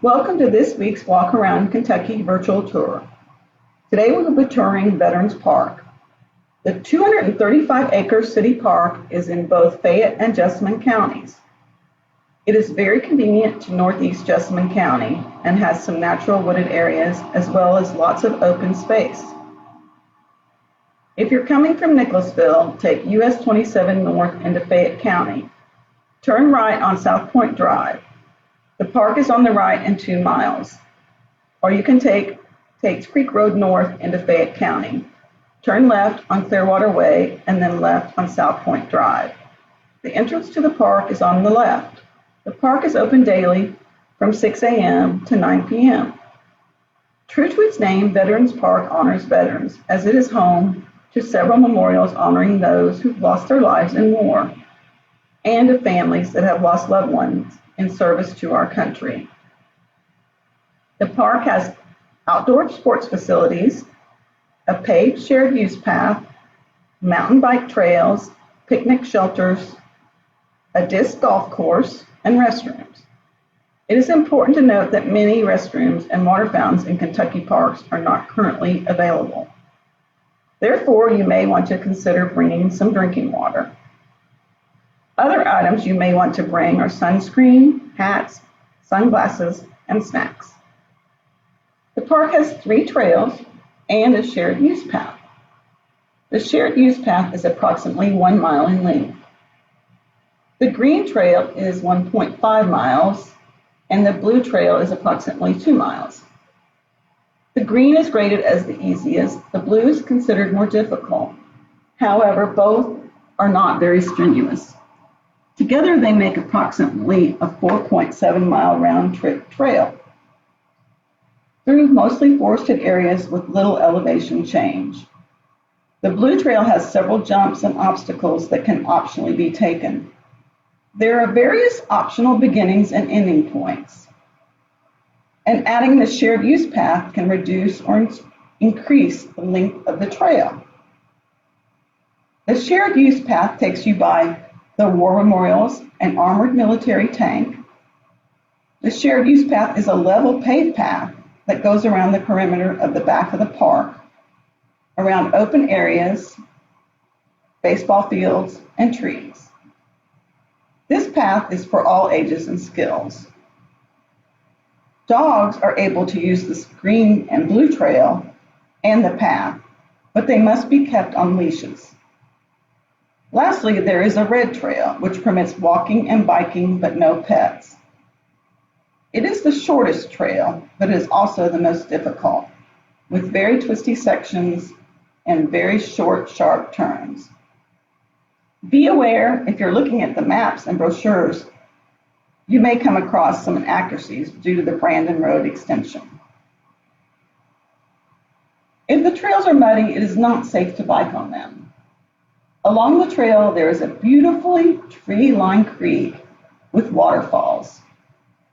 Welcome to this week's Walk Around Kentucky virtual tour. Today we will be touring Veterans Park. The 235-acre city park is in both Fayette and Jessamine counties. It is very convenient to northeast Jessamine County and has some natural wooded areas as well as lots of open space. If you're coming from Nicholasville, take US 27 north into Fayette County. Turn right on South Point Drive. The park is on the right and 2 miles. Or you can take Tate's Creek Road north into Fayette County. Turn left on Clearwater Way and then left on South Point Drive. The entrance to the park is on the left. The park is open daily from 6 a.m. to 9 p.m. True to its name, Veterans Park honors veterans, as it is home to several memorials honoring those who've lost their lives in war and to families that have lost loved ones in service to our country. The park has outdoor sports facilities, a paved shared use path, mountain bike trails, picnic shelters, a disc golf course, and restrooms. It is important to note that many restrooms and water fountains in Kentucky parks are not currently available. Therefore, you may want to consider bringing some drinking water. Other items you may want to bring are sunscreen, hats, sunglasses, and snacks. The park has 3 trails and a shared use path. The shared use path is approximately 1 mile in length. The green trail is 1.5 miles, and the blue trail is approximately 2 miles. The green is graded as the easiest, the blue is considered more difficult. However, both are not very strenuous. Together, they make approximately a 4.7 mile round trip trail through mostly forested areas with little elevation change. The blue trail has several jumps and obstacles that can optionally be taken. There are various optional beginnings and ending points, and adding the shared use path can reduce or increase the length of the trail. The shared use path takes you by the war memorials and armored military tank. The shared use path is a level paved path that goes around the perimeter of the back of the park, around open areas, baseball fields, and trees. This path is for all ages and skills. Dogs are able to use the green and blue trail and the path, but they must be kept on leashes. Lastly, there is a red trail, which permits walking and biking, but no pets. It is the shortest trail, but is also the most difficult, with very twisty sections and very short, sharp turns. Be aware, if you're looking at the maps and brochures, you may come across some inaccuracies due to the Brandon Road extension. If the trails are muddy, it is not safe to bike on them. Along the trail, there is a beautifully tree-lined creek with waterfalls.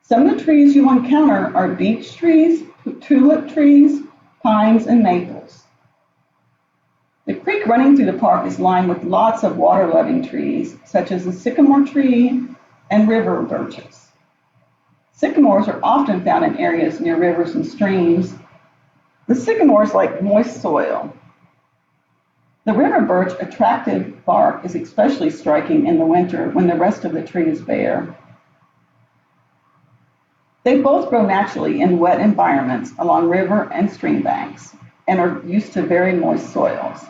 Some of the trees you will encounter are beech trees, tulip trees, pines, and maples. The creek running through the park is lined with lots of water-loving trees, such as the Sycamore Tree and river birches. Sycamores are often found in areas near rivers and streams. The sycamores like moist soil. The river birch attractive bark is especially striking in the winter when the rest of the tree is bare. They both grow naturally in wet environments along river and stream banks and are used to very moist soils.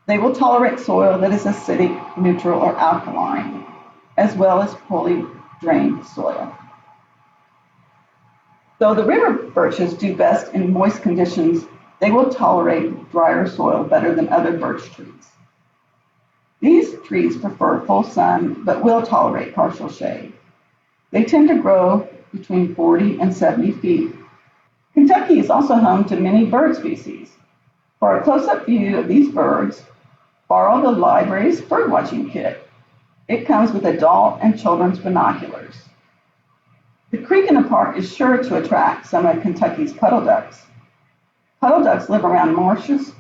They will tolerate soil that is acidic, neutral, or alkaline, as well as poorly drained soil. Though the river birches do best in moist conditions, they will tolerate drier soil better than other birch trees. These trees prefer full sun, but will tolerate partial shade. They tend to grow between 40 and 70 feet. Kentucky is also home to many bird species. For a close-up view of these birds, borrow the library's birdwatching kit. It comes with adult and children's binoculars. The creek in the park is sure to attract some of Kentucky's puddle ducks. Puddle ducks live around marshes,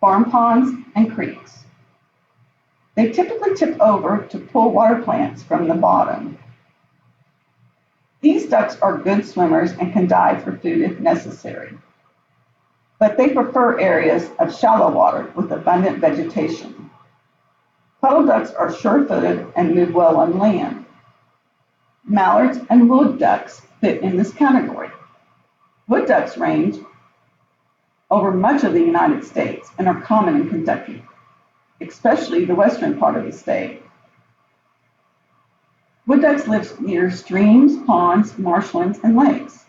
farm ponds, and creeks. They typically tip over to pull water plants from the bottom. These ducks are good swimmers and can dive for food if necessary, but they prefer areas of shallow water with abundant vegetation. Puddle ducks are sure-footed and move well on land. Mallards and wood ducks fit in this category. Wood ducks range over much of the United States and are common in Kentucky, especially the western part of the state. Wood ducks live near streams, ponds, marshlands, and lakes.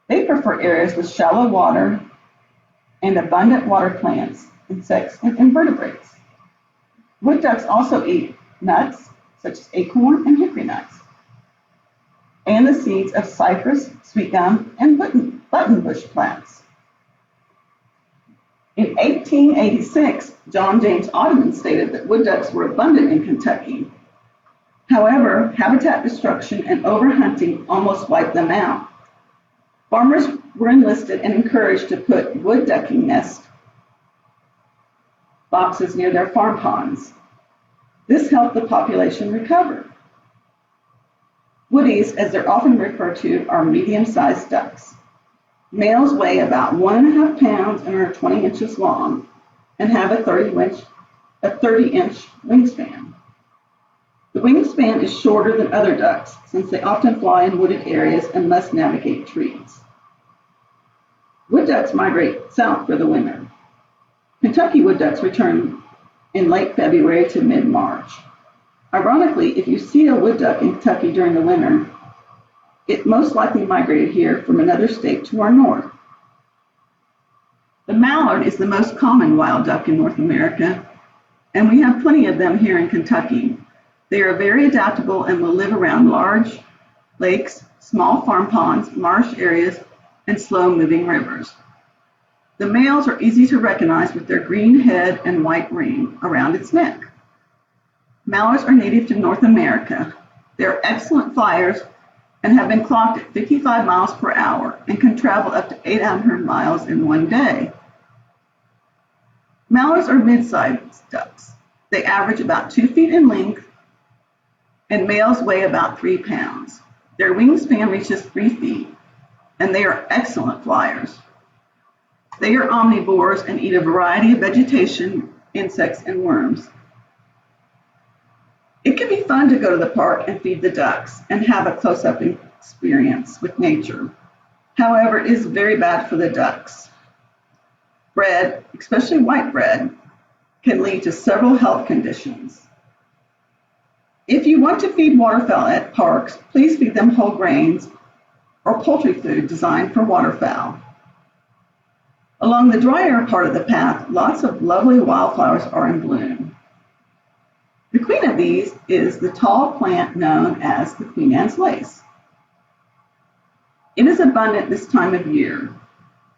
They prefer areas with shallow water and abundant water plants, insects, and invertebrates. Wood ducks also eat nuts, such as acorn and hickory nuts, and the seeds of cypress, sweet gum, and buttonbush plants. In 1886, John James Audubon stated that wood ducks were abundant in Kentucky. However, habitat destruction and overhunting almost wiped them out. Farmers were enlisted and encouraged to put wood ducking nest boxes near their farm ponds. This helped the population recover. Woodies, as they're often referred to, are medium-sized ducks. Males weigh about 1.5 pounds and are 20 inches long and have a 30-inch wingspan. The wingspan is shorter than other ducks since they often fly in wooded areas and must navigate trees. Wood ducks migrate south for the winter. Kentucky wood ducks return in late February to mid-March. Ironically, if you see a wood duck in Kentucky during the winter, it most likely migrated here from another state to our north. The mallard is the most common wild duck in North America, and we have plenty of them here in Kentucky. They are very adaptable and will live around large lakes, small farm ponds, marsh areas, and slow-moving rivers. The males are easy to recognize with their green head and white ring around its neck. Mallards are native to North America. They are excellent flyers and have been clocked at 55 miles per hour and can travel up to 800 miles in one day. Mallards are mid-sized ducks. They average about 2 feet in length, and males weigh about 3 pounds. Their wingspan reaches 3 feet, and they are excellent flyers. They are omnivores and eat a variety of vegetation, insects, and worms. It can be fun to go to the park and feed the ducks and have a close-up experience with nature. However, it is very bad for the ducks. Bread, especially white bread, can lead to several health conditions. If you want to feed waterfowl at parks, please feed them whole grains or poultry food designed for waterfowl. Along the drier part of the path, lots of lovely wildflowers are in bloom. The queen of these is the tall plant known as the Queen Anne's lace. It is abundant this time of year.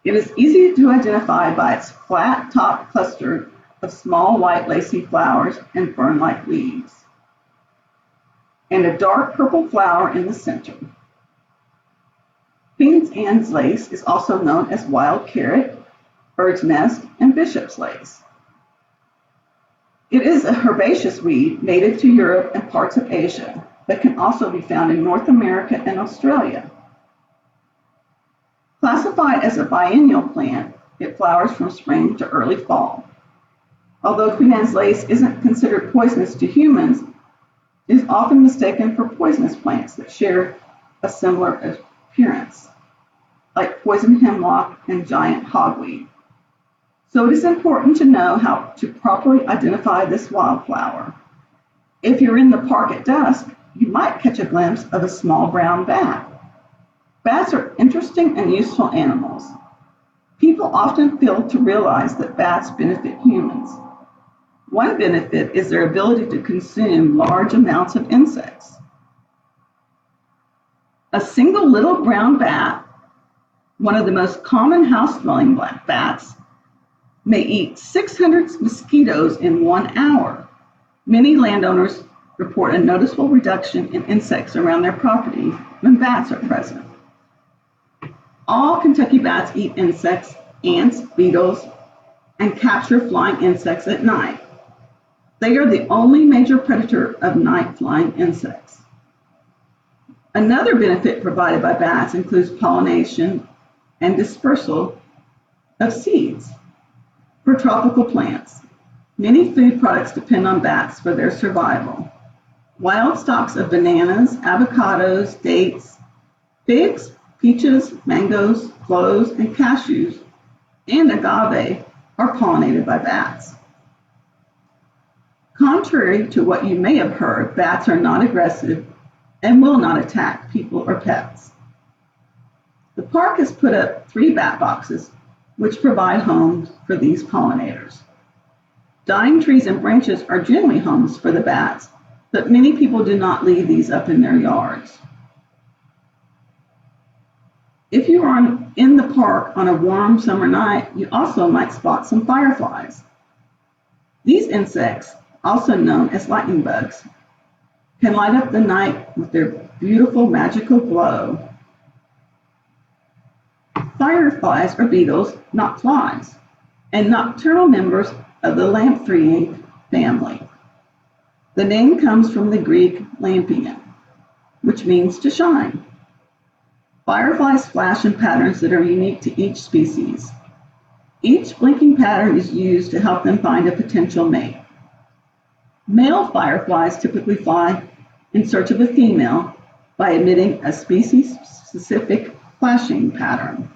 It is easy to identify by its flat top cluster of small white lacy flowers and fern-like leaves, and a dark purple flower in the center. Queen Anne's lace is also known as wild carrot, bird's nest, and bishop's lace. It is a herbaceous weed native to Europe and parts of Asia, but can also be found in North America and Australia. Classified as a biennial plant, it flowers from spring to early fall. Although Queen Anne's lace isn't considered poisonous to humans, it is often mistaken for poisonous plants that share a similar appearance, like poison hemlock and giant hogweed. So it is important to know how to properly identify this wildflower. If you're in the park at dusk, you might catch a glimpse of a small brown bat. Bats are interesting and useful animals. People often fail to realize that bats benefit humans. One benefit is their ability to consume large amounts of insects. A single little brown bat, one of the most common house-dwelling black bats, may eat 600 mosquitoes in 1 hour. Many landowners report a noticeable reduction in insects around their property when bats are present. All Kentucky bats eat insects, ants, beetles, and capture flying insects at night. They are the only major predator of night flying insects. Another benefit provided by bats includes pollination and dispersal of seeds for tropical plants. Many food products depend on bats for their survival. Wild stocks of bananas, avocados, dates, figs, peaches, mangoes, cloves, and cashews, and agave are pollinated by bats. Contrary to what you may have heard, bats are not aggressive and will not attack people or pets. The park has put up 3 bat boxes, which provide homes for these pollinators. Dying trees and branches are generally homes for the bats, but many people do not leave these up in their yards. If you are in the park on a warm summer night, you also might spot some fireflies. These insects, also known as lightning bugs, can light up the night with their beautiful magical glow. Fireflies are beetles, not flies, and nocturnal members of the lamprey family. The name comes from the Greek lampion, which means to shine. Fireflies flash in patterns that are unique to each species. Each blinking pattern is used to help them find a potential mate. Male fireflies typically fly in search of a female by emitting a species-specific flashing pattern.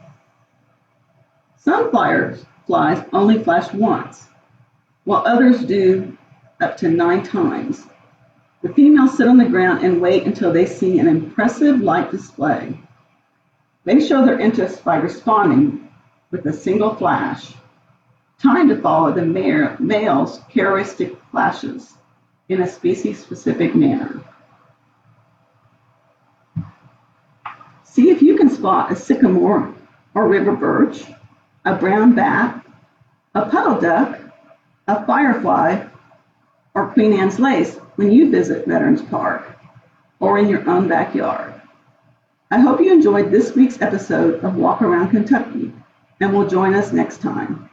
Some fireflies only flash once, while others do up to 9 times. The females sit on the ground and wait until they see an impressive light display. They show their interest by responding with a single flash, timed to follow the male's characteristic flashes in a species-specific manner. See if you can spot a sycamore or river birch, a brown bat, a puddle duck, a firefly, or Queen Anne's lace when you visit Veterans Park or in your own backyard. I hope you enjoyed this week's episode of Walk Around Kentucky and will join us next time.